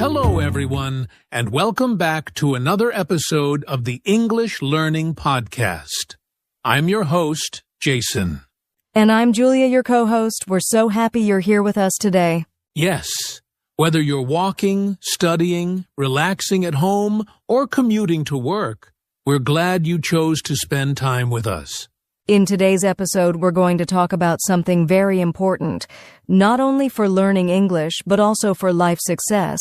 Hello, everyone, and welcome back to another episode of the English Learning Podcast. I'm your host, Jason. And I'm Julia, your co-host. We're so happy you're here with us today. Yes, whether you're walking, studying, relaxing at home, or commuting to work, we're glad you chose to spend time with us. In today's episode, we're going to talk about something very important, not only for learning English, but also for life success,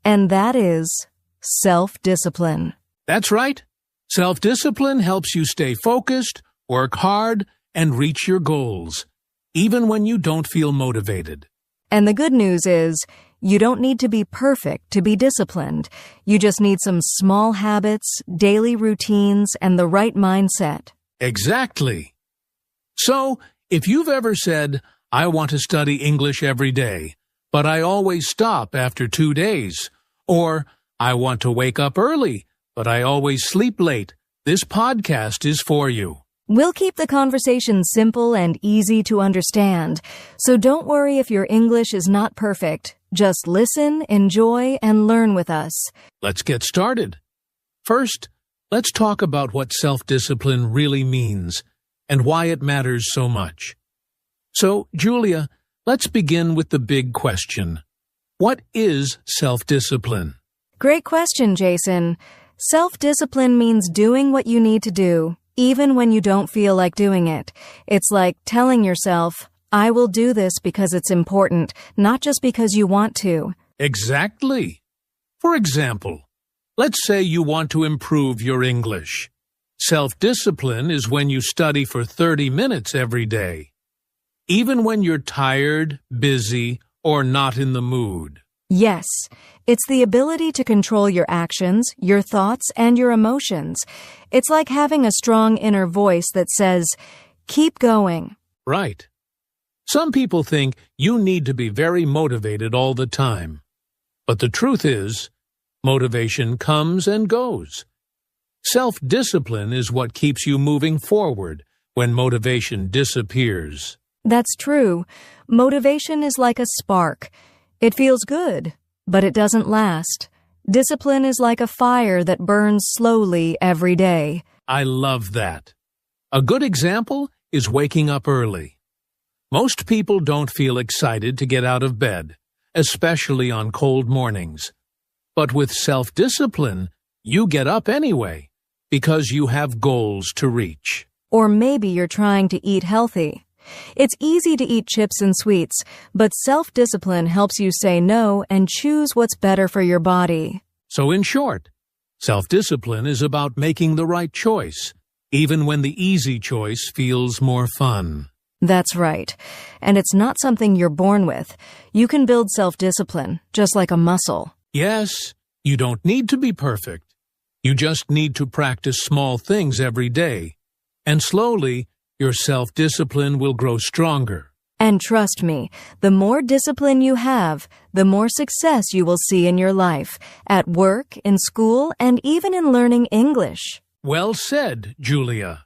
and that is self-discipline. That's right. Self-discipline helps you stay focused, work hard, and reach your goals, even when you don't feel motivated. And the good news is, you don't need to be perfect to be disciplined. You just need some small habits, daily routines, and the right mindset. Exactly. So, if you've ever said, I want to study English every day, but I always stop after 2 days, or I want to wake up early, but I always sleep late, this podcast is for you. We'll keep the conversation simple and easy to understand, so don't worry if your English is not perfect. Just listen, enjoy, and learn with us. Let's get started. First, let's talk about what self-discipline really means and why it matters so much. So, Julia, let's begin with the big question. What is self-discipline? Great question, Jason. Self-discipline means doing what you need to do, even when you don't feel like doing it. It's like telling yourself, I will do this because it's important, not just because you want to. Exactly. For example, let's say you want to improve your English. Self-discipline is when you study for 30 minutes every day, even when you're tired, busy, or not in the mood. Yes, it's the ability to control your actions, your thoughts, and your emotions. It's like having a strong inner voice that says, keep going. Right. Some people think you need to be very motivated all the time. But the truth is, motivation comes and goes. Self-discipline is what keeps you moving forward when motivation disappears. That's true. Motivation is like a spark. It feels good, but it doesn't last. Discipline is like a fire that burns slowly every day. I love that. A good example is waking up early. Most people don't feel excited to get out of bed, especially on cold mornings. But with self-discipline, you get up anyway, because you have goals to reach. Or maybe you're trying to eat healthy. It's easy to eat chips and sweets, but self-discipline helps you say no and choose what's better for your body. So in short, self-discipline is about making the right choice, even when the easy choice feels more fun. That's right. And it's not something you're born with. You can build self-discipline, just like a muscle. Yes, you don't need to be perfect. You just need to practice small things every day. And slowly, your self-discipline will grow stronger. And trust me, the more discipline you have, the more success you will see in your life, at work, in school, and even in learning English. Well said, Julia.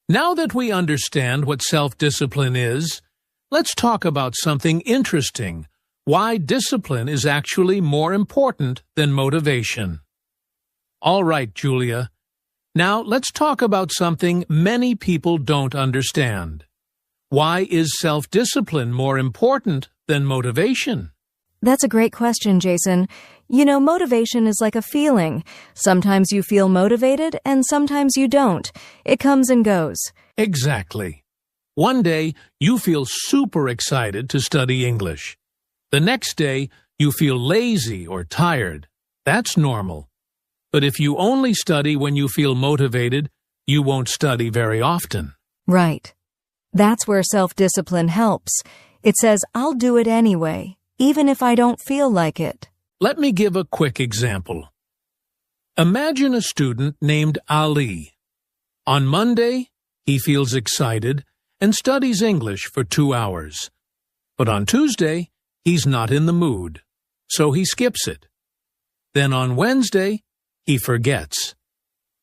Now that we understand what self-discipline is, let's talk about something interesting. Why discipline is actually more important than motivation. All right, Julia. Now let's talk about something many people don't understand. Why is self-discipline more important than motivation? That's a great question, Jason. You know, motivation is like a feeling. Sometimes you feel motivated and sometimes you don't. It comes and goes. Exactly. One day, you feel super excited to study English. The next day, you feel lazy or tired. That's normal. But if you only study when you feel motivated, you won't study very often. Right. That's where self-discipline helps. It says, I'll do it anyway, even if I don't feel like it. Let me give a quick example. Imagine a student named Ali. On Monday, he feels excited and studies English for 2 hours. But on Tuesday, he's not in the mood, so he skips it. Then on Wednesday, he forgets.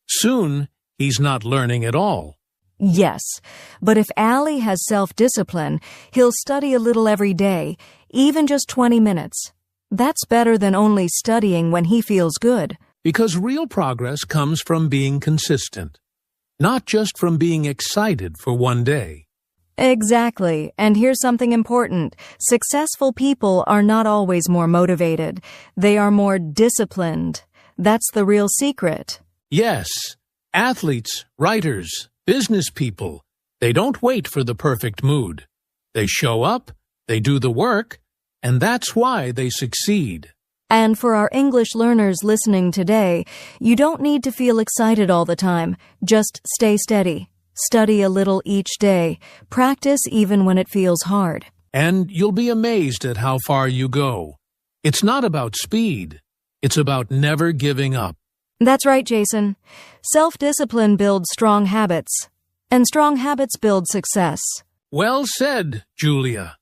Soon, he's not learning at all. Yes, but if Ali has self-discipline, he'll study a little every day, even just 20 minutes. That's better than only studying when he feels good. Because real progress comes from being consistent, not just from being excited for one day. Exactly. And here's something important. Successful people are not always more motivated. They are more disciplined. That's the real secret. Yes, athletes, writers, business people, they don't wait for the perfect mood. They show up, they do the work, and that's why they succeed. And for our English learners listening today, you don't need to feel excited all the time. Just stay steady. Study a little each day. Practice even when it feels hard. And you'll be amazed at how far you go. It's not about speed. It's about never giving up. That's right, Jason. Self-discipline builds strong habits, and strong habits build success. Well said, Julia.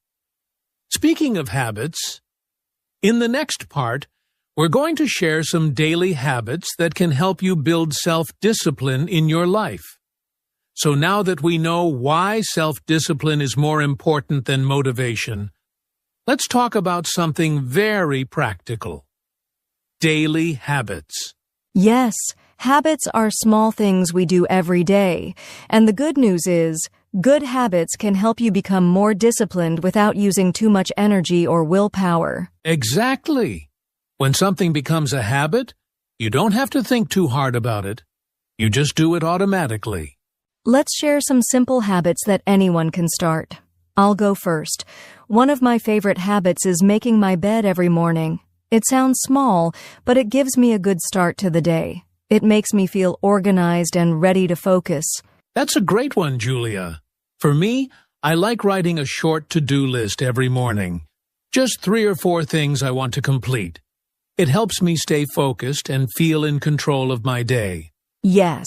Speaking of habits, in the next part, we're going to share some daily habits that can help you build self-discipline in your life. So now that we know why self-discipline is more important than motivation, let's talk about something very practical. Daily habits. Yes, habits are small things we do every day. And the good news is, good habits can help you become more disciplined without using too much energy or willpower. Exactly. When something becomes a habit, you don't have to think too hard about it. You just do it automatically. Let's share some simple habits that anyone can start. I'll go first. One of my favorite habits is making my bed every morning. It sounds small, but it gives me a good start to the day. It makes me feel organized and ready to focus. That's a great one, Julia. For me, I like writing a short to-do list every morning. Just 3 or 4 things I want to complete. It helps me stay focused and feel in control of my day. Yes.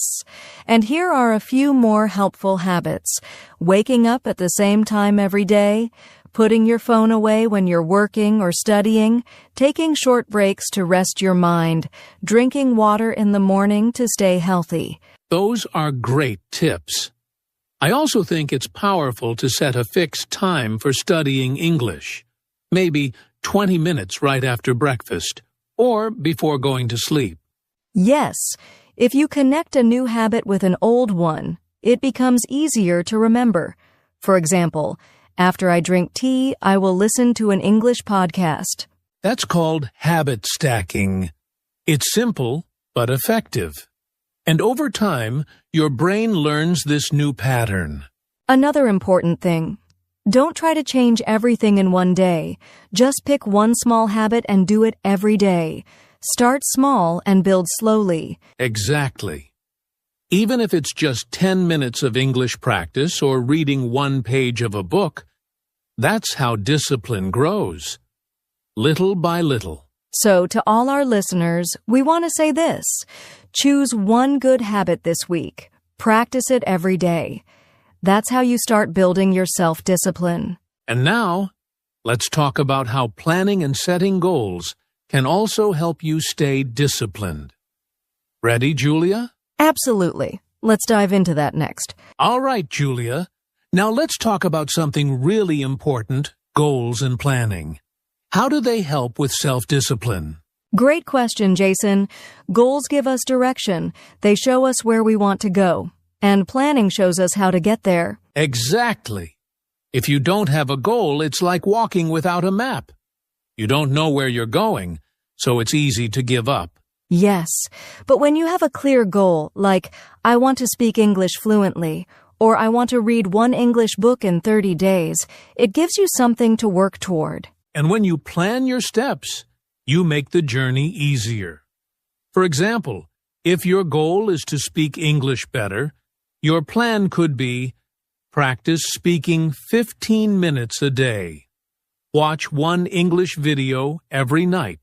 And here are a few more helpful habits. Waking up at the same time every day, putting your phone away when you're working or studying, taking short breaks to rest your mind, drinking water in the morning to stay healthy. Those are great tips. I also think it's powerful to set a fixed time for studying English. Maybe 20 minutes right after breakfast, or before going to sleep. Yes. If you connect a new habit with an old one, it becomes easier to remember. For example, after I drink tea, I will listen to an English podcast. That's called habit stacking. It's simple, but effective. And over time, your brain learns this new pattern. Another important thing. Don't try to change everything in one day. Just pick one small habit and do it every day. Start small and build slowly. Exactly. Even if it's just 10 minutes of English practice or reading 1 page of a book, that's how discipline grows. Little by little. So to all our listeners, we want to say this. Choose one good habit this week. Practice it every day. That's how you start building your self-discipline. And now, let's talk about how planning and setting goals can also help you stay disciplined. Ready, Julia? Absolutely. Let's dive into that next. All right, Julia. Now let's talk about something really important, goals and planning. How do they help with self-discipline? Great question, Jason. Goals give us direction. They show us where we want to go. And planning shows us how to get there. Exactly. If you don't have a goal, it's like walking without a map. You don't know where you're going, so it's easy to give up. Yes, but when you have a clear goal, like, I want to speak English fluently, or I want to read 1 English book in 30 days, it gives you something to work toward. And when you plan your steps, you make the journey easier. For example, if your goal is to speak English better, your plan could be, practice speaking 15 minutes a day. Watch 1 English video every night.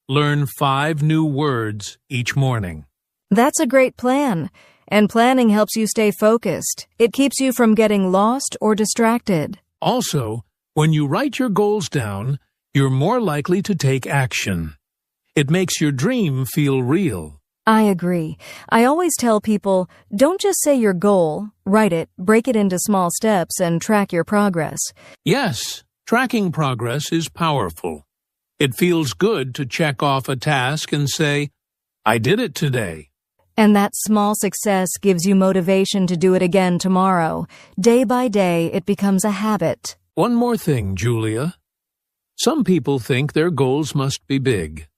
Learn 5 new words each morning. That's a great plan. And planning helps you stay focused. It keeps you from getting lost or distracted. Also, when you write your goals down, you're more likely to take action. It makes your dream feel real. I agree. I always tell people, don't just say your goal, write it, break it into small steps, and track your progress. Yes, tracking progress is powerful. It feels good to check off a task and say, I did it today. And that small success gives you motivation to do it again tomorrow. Day by day, it becomes a habit. One more thing, Julia. Some people think their goals must be big,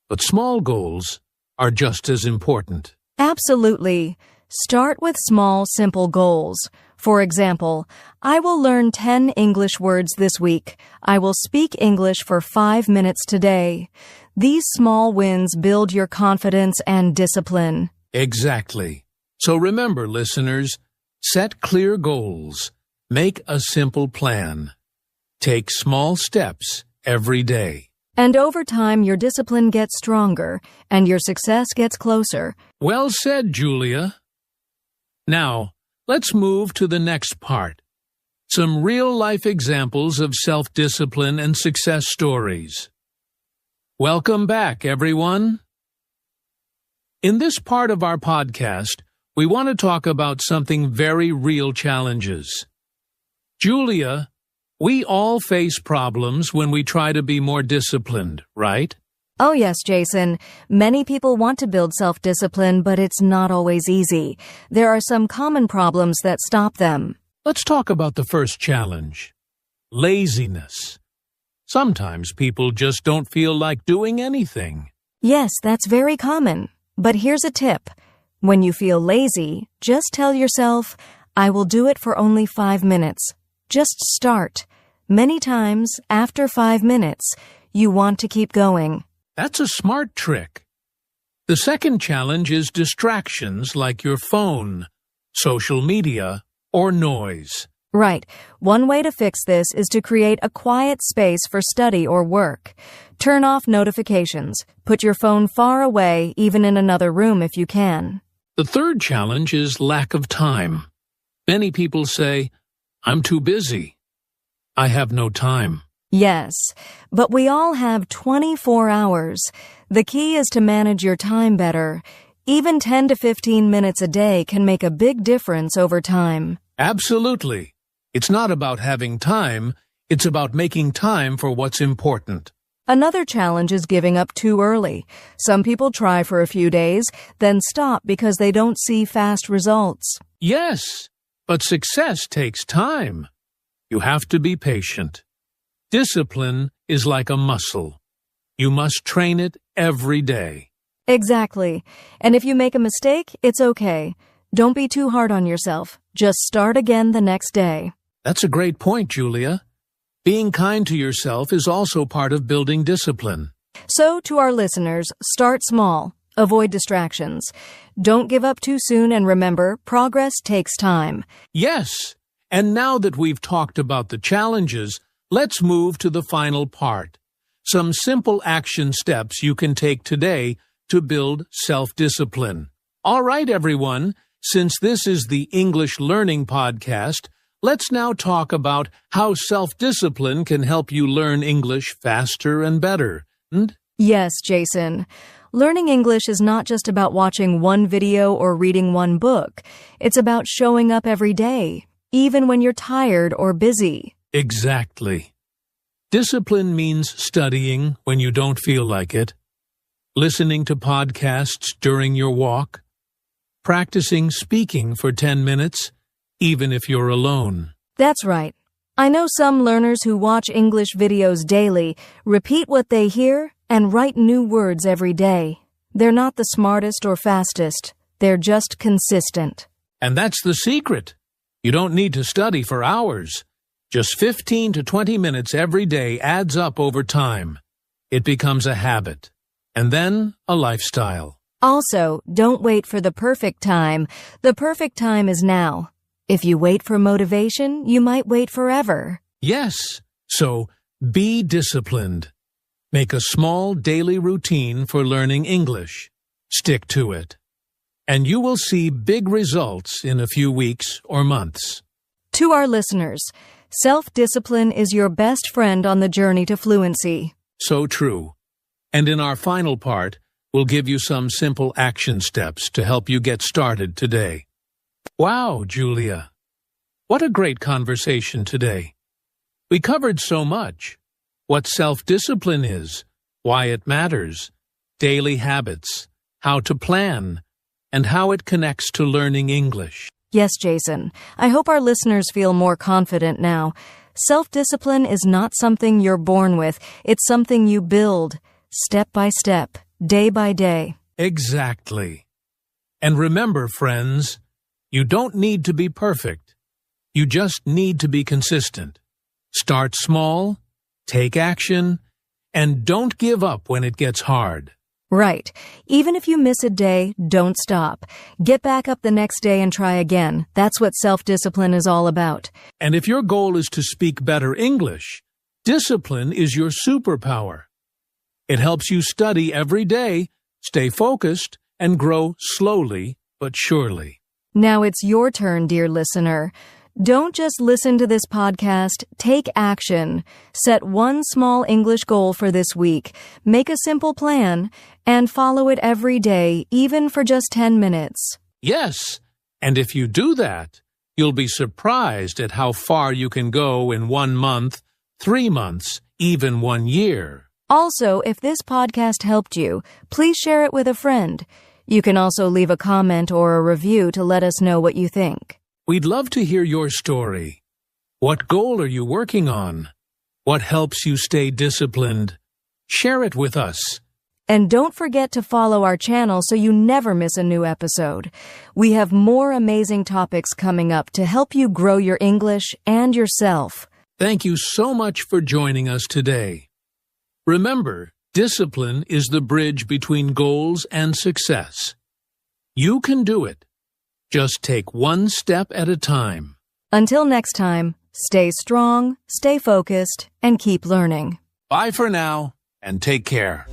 but small goals are just as important. Absolutely. Start with small, simple goals. For example, I will learn 10 English words this week. I will speak English for 5 minutes today. These small wins build your confidence and discipline. Exactly. So remember, listeners, set clear goals. Make a simple plan. Take small steps every day. And over time, your discipline gets stronger and your success gets closer. Well said, Julia. Now, let's move to the next part. Some real-life examples of self-discipline and success stories. Welcome back, everyone. In this part of our podcast, we want to talk about something very real challenges. Julia, we all face problems when we try to be more disciplined, right? Oh yes, Jason. Many people want to build self-discipline, but it's not always easy. There are some common problems that stop them. Let's talk about the first challenge. Laziness. Sometimes people just don't feel like doing anything. Yes, that's very common. But here's a tip. When you feel lazy, just tell yourself, I will do it for only 5 minutes. Just start. Many times, after 5 minutes, you want to keep going. That's a smart trick. The second challenge is distractions like your phone, social media, or noise. Right. One way to fix this is to create a quiet space for study or work. Turn off notifications. Put your phone far away, even in another room if you can. The third challenge is lack of time. Many people say, I'm too busy. I have no time. Yes, but we all have 24 hours. The key is to manage your time better. Even 10 to 15 minutes a day can make a big difference over time. Absolutely. It's not about having time, it's about making time for what's important. Another challenge is giving up too early. Some people try for a few days, then stop because they don't see fast results. Yes, but success takes time. You have to be patient. Discipline is like a muscle. You must train it every day. Exactly. And if you make a mistake, it's okay. Don't be too hard on yourself. Just start again the next day. That's a great point, Julia. Being kind to yourself is also part of building discipline. So, to our listeners, start small. Avoid distractions. Don't give up too soon, and remember, progress takes time. Yes, and now that we've talked about the challenges, let's move to the final part. Some simple action steps you can take today to build self-discipline. All right, everyone, since this is the English Learning Podcast, let's now talk about how self-discipline can help you learn English faster and better. Yes, Jason. Learning English is not just about watching one video or reading one book. It's about showing up every day, even when you're tired or busy. Exactly. Discipline means studying when you don't feel like it, listening to podcasts during your walk, practicing speaking for 10 minutes, even if you're alone. That's right. I know some learners who watch English videos daily, repeat what they hear, and write new words every day. They're not the smartest or fastest. They're just consistent. And that's the secret. You don't need to study for hours. Just 15 to 20 minutes every day adds up over time. It becomes a habit, and then a lifestyle. Also, don't wait for the perfect time. The perfect time is now. If you wait for motivation, you might wait forever. Yes, so be disciplined. Make a small daily routine for learning English. Stick to it. And you will see big results in a few weeks or months. To our listeners, self-discipline is your best friend on the journey to fluency. So true. And in our final part, we'll give you some simple action steps to help you get started today. Wow, Julia. What a great conversation today. We covered so much. what self-discipline is, why it matters, daily habits, how to plan, and how it connects to learning English. Yes, Jason. I hope our listeners feel more confident now. Self-discipline is not something you're born with. It's something you build, step by step, day by day. Exactly. And remember, friends, you don't need to be perfect. You just need to be consistent. Start small, take action, and don't give up when it gets hard. Right. Even if you miss a day, don't stop. Get back up the next day and try again. That's what self-discipline is all about. And if your goal is to speak better English, discipline is your superpower. It helps you study every day, stay focused, and grow slowly but surely. Now it's your turn, dear listener. Don't just listen to this podcast, take action. Set one small English goal for this week, make a simple plan, and follow it every day, even for just 10 minutes. Yes, and if you do that, you'll be surprised at how far you can go in 1 month, 3 months, even 1 year. Also, if this podcast helped you, please share it with a friend. You can also leave a comment or a review to let us know what you think. We'd love to hear your story. What goal are you working on? What helps you stay disciplined? Share it with us. And don't forget to follow our channel so you never miss a new episode. We have more amazing topics coming up to help you grow your English and yourself. Thank you so much for joining us today. Remember, discipline is the bridge between goals and success. You can do it. Just take one step at a time. Until next time, stay strong, stay focused, and keep learning. Bye for now, and take care.